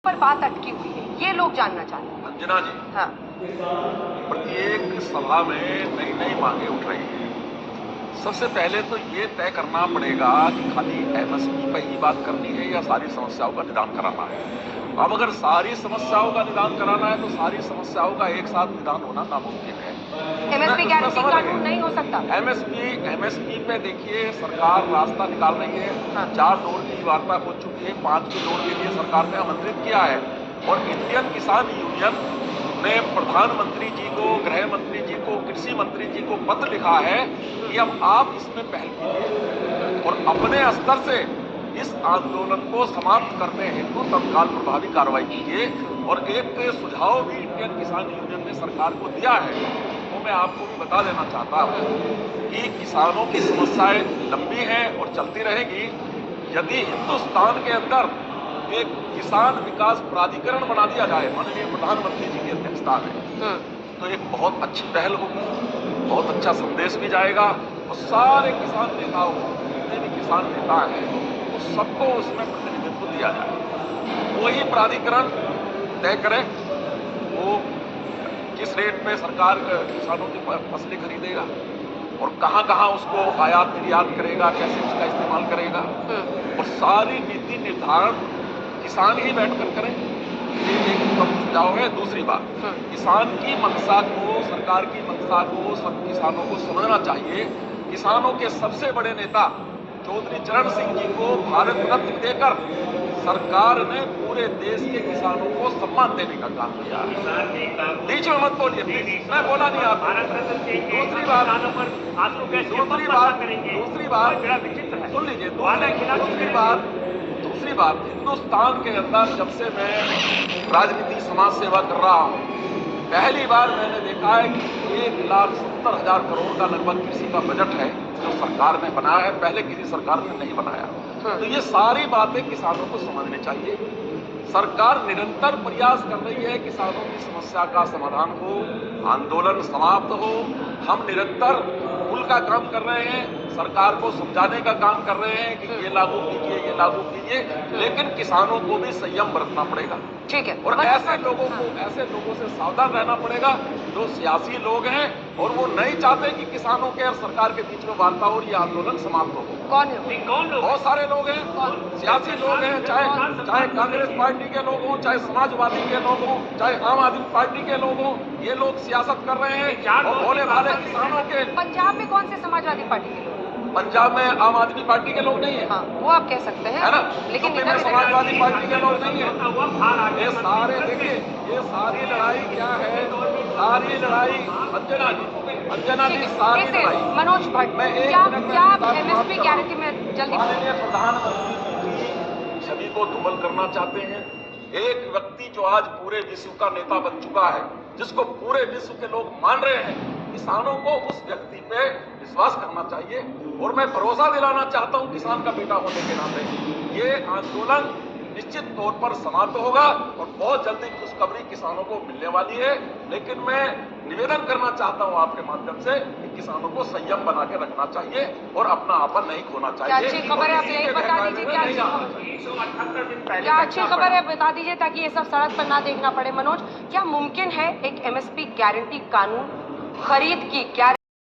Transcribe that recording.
पर बात अटकी हुई है, ये लोग जानना चाहते हैं। अंजना जी, हाँ, प्रत्येक सभा में नई नई मांगे उठ रही हैं। सबसे पहले तो ये तय करना पड़ेगा कि खाली एमएसपी पर ही बात करनी है या सारी समस्याओं का निदान कराना है। अब अगर सारी समस्याओं का निदान कराना है तो सारी समस्याओं का एक साथ निदान होना नामुमकिन है। एमएसपी गारंटी कानून नहीं हो सकता। एमएसपी पे देखिए सरकार रास्ता निकाल रही है। हाँ। 4 दौर की वार्ता हो चुकी है, 5वें दौर के लिए सरकार ने आमंत्रित किया है और इंडियन किसान यूनियन ने प्रधानमंत्री जी को, गृह मंत्री जी को, कृषि मंत्री जी को पत्र लिखा है कि अब आप इसमें पहल कीजिए और अपने स्तर से इस आंदोलन को समाप्त करने हेतु तत्काल प्रभावी कार्रवाई कीजिए। और एक सुझाव भी इंडियन किसान यूनियन ने सरकार को दिया है, वो मैं आपको भी बता देना चाहता हूँ कि किसानों की समस्याएं लंबी हैं और चलती रहेगी। यदि हिंदुस्तान के अंदर एक किसान विकास प्राधिकरण बना दिया जाए माननीय प्रधानमंत्री जी की अध्यक्षता में, तो एक बहुत अच्छी पहल होगी, बहुत अच्छा संदेश भी जाएगा और सारे किसान नेताओं को, जितने भी किसान नेता हैं, वो सबको उसमें प्रतिनिधित्व दिया जाए। वही प्राधिकरण तय करे वो किस रेट पे सरकार किसानों की फसलें खरीदेगा और कहां उसको आयात निर्यात करेगा, कैसे उसका इस्तेमाल करेगा और सारी नीति निर्धारण किसान ही बैठकर करें। ये एक उत्तम सुझाव है। दूसरी बात, किसान की मंशा को, सरकार की मंशा को सब किसानों को समझना चाहिए। किसानों के सबसे बड़े नेता चौधरी चरण सिंह जी को भारत रत्न देकर सरकार ने पूरे देश के किसानों को सम्मान देने का काम किया है। बीच में मत बोलिए प्लीज, मैं बोला नहीं आप। दूसरी बात सुन लीजिए। दूसरी बात, हिंदुस्तान के अंदर जब से मैं राजनीति समाज सेवा कर रहा हूँ, पहली बार मैंने देखा है कि 1,70,000 करोड़ का लगभग कृषि का बजट है जो सरकार ने बनाया है, पहले किसी सरकार ने नहीं बनाया। तो ये सारी बातें किसानों को समझनी चाहिए। सरकार निरंतर प्रयास कर रही है किसानों की समस्या का समाधान हो, आंदोलन समाप्त हो। हम निरंतर पुल का काम कर रहे हैं, सरकार को समझाने का काम कर रहे हैं कि ये लागू कीजिए, ये लागू कीजिए, लेकिन किसानों को भी संयम बरतना पड़ेगा। ठीक है। और ऐसे लोगों से सावधान रहना पड़ेगा जो सियासी लोग हैं और वो नहीं चाहते कि किसानों के और सरकार के बीच में वार्ता हो और ये आंदोलन समाप्त हो। कौन है? कौन लोग? बहुत सारे लोग हैं, सियासी लोग हैं, चाहे कांग्रेस पार्टी के लोग हों, चाहे समाजवादी के लोग हों, चाहे आम आदमी पार्टी के लोग हों, ये लोग सियासत कर रहे हैं और भोले भाले किसानों के। पंजाब में कौन से समाजवादी पार्टी के लोग? पंजाब में आम आदमी पार्टी के लोग नहीं है। हाँ, वो आप कह सकते हैं, है ना? लेकिन इधर समाजवादी पार्टी के लोग नहीं है। ये सारे देखिए, ये सारी लड़ाई क्या है? सारी लड़ाई अंजना जी सारी लड़ाई। मनोज भट्ट, क्या एमएसपी गारंटी में जल्दी? माननीय प्रधानमंत्री जी छवि को दुर्बल करना चाहते हैं। एक व्यक्ति जो आज पूरे विश्व का नेता बन चुका है, जिसको पूरे विश्व के लोग मान रहे हैं, किसानों को उस व्यक्ति पे विश्वास करना चाहिए और मैं भरोसा दिलाना चाहता हूं किसान का बेटा होने के नाते ये आंदोलन निश्चित तौर पर समाप्त होगा और बहुत जल्दी खुशखबरी किसानों को मिलने वाली है। लेकिन मैं निवेदन करना चाहता हूं आपके माध्यम से कि किसानों को संयम बना के रखना चाहिए और अपना आपन नहीं खोना चाहिए। अच्छी खबर है, आप यही बता दीजिए। क्या अच्छी खबर है बता दीजिए ताकि ये सब सड़क पर ना देखना पड़े। मनोज, क्या मुमकिन है एक एमएसपी गारंटी कानून खरीद की